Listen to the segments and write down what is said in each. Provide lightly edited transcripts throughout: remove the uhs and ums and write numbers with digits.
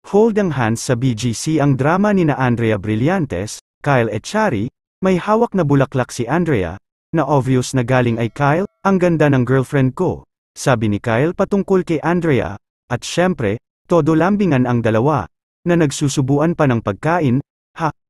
Holding hands sa BGC ang drama nina Andrea Brillantes, Kyle Echari, may hawak na bulaklak si Andrea, na obvious na galing ay Kyle, ang ganda ng girlfriend ko, sabi ni Kyle patungkol kay Andrea, at syempre, todo lambingan ang dalawa, na nagsusubuan pa ng pagkain,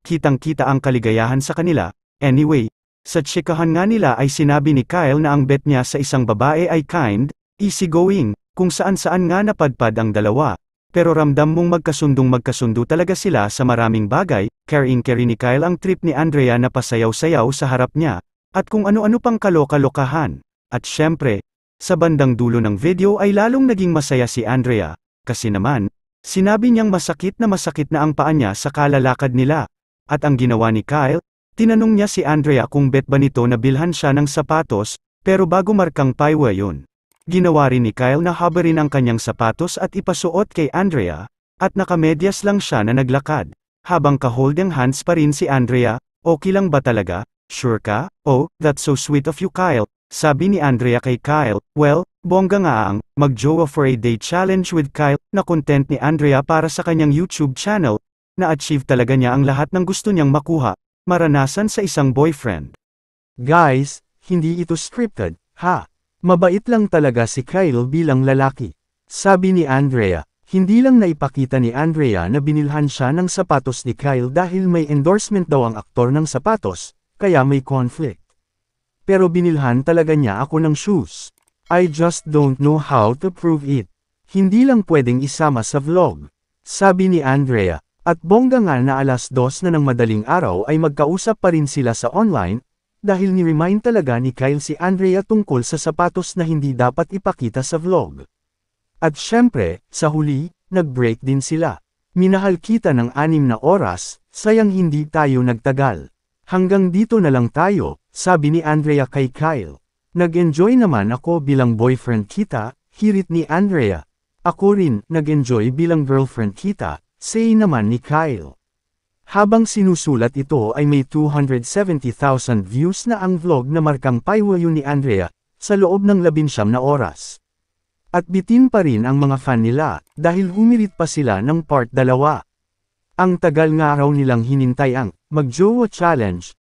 kitang-kita ang kaligayahan sa kanila. Anyway, sa tsikahan nga nila ay sinabi ni Kyle na ang bet niya sa isang babae ay kind, easygoing, kung saan-saan nga napadpad ang dalawa. Pero ramdam mong magkasundo talaga sila sa maraming bagay, caring-carry ni Kyle ang trip ni Andrea na pasayaw-sayaw sa harap niya, at kung ano-ano pang kaloka-lokahan. At syempre, sa bandang dulo ng video ay lalong naging masaya si Andrea, kasi naman, sinabi niyang masakit na ang paa niya sa kalalakad nila. At ang ginawa ni Kyle, tinanong niya si Andrea kung bet ba nito na bilhan siya ng sapatos, pero bago markang paywa yun. Ginawa rin ni Kyle na habarin ang kanyang sapatos at ipasuot kay Andrea, at nakamedyas lang siya na naglakad. Habang ka-holding hands pa rin si Andrea, okay lang ba talaga? Sure ka? Oh, that's so sweet of you Kyle, sabi ni Andrea kay Kyle. Well, bongga nga ang mag-jowa for a day challenge with Kyle, na content ni Andrea para sa kanyang YouTube channel, na-achieve talaga niya ang lahat ng gusto niyang makuha, maranasan sa isang boyfriend. Guys, hindi ito scripted, ha? Mabait lang talaga si Kyle bilang lalaki. Sabi ni Andrea, hindi lang naipakita ni Andrea na binilhan siya ng sapatos ni Kyle dahil may endorsement daw ang aktor ng sapatos, kaya may conflict. Pero binilhan talaga niya ako ng shoes. I just don't know how to prove it. Hindi lang pwedeng isama sa vlog. Sabi ni Andrea, at bongga nga na 2:00 na ng madaling araw ay magkausap pa rin sila sa online, dahil ni-remind talaga ni Kyle si Andrea tungkol sa sapatos na hindi dapat ipakita sa vlog. At syempre, sa huli, nag-break din sila. Minahal kita ng 6 na oras, sayang hindi tayo nagtagal. Hanggang dito na lang tayo, sabi ni Andrea kay Kyle. Nag-enjoy naman ako bilang boyfriend kita, hirit ni Andrea. Ako rin, nag-enjoy bilang girlfriend kita, say naman ni Kyle. Habang sinusulat ito ay may 270,000 views na ang vlog na markang paywayo ni Andrea, sa loob ng 19 na oras. At bitin pa rin ang mga fan nila, dahil humirit pa sila ng part 2. Ang tagal nga raw nilang hinintay ang mag-jowa challenge,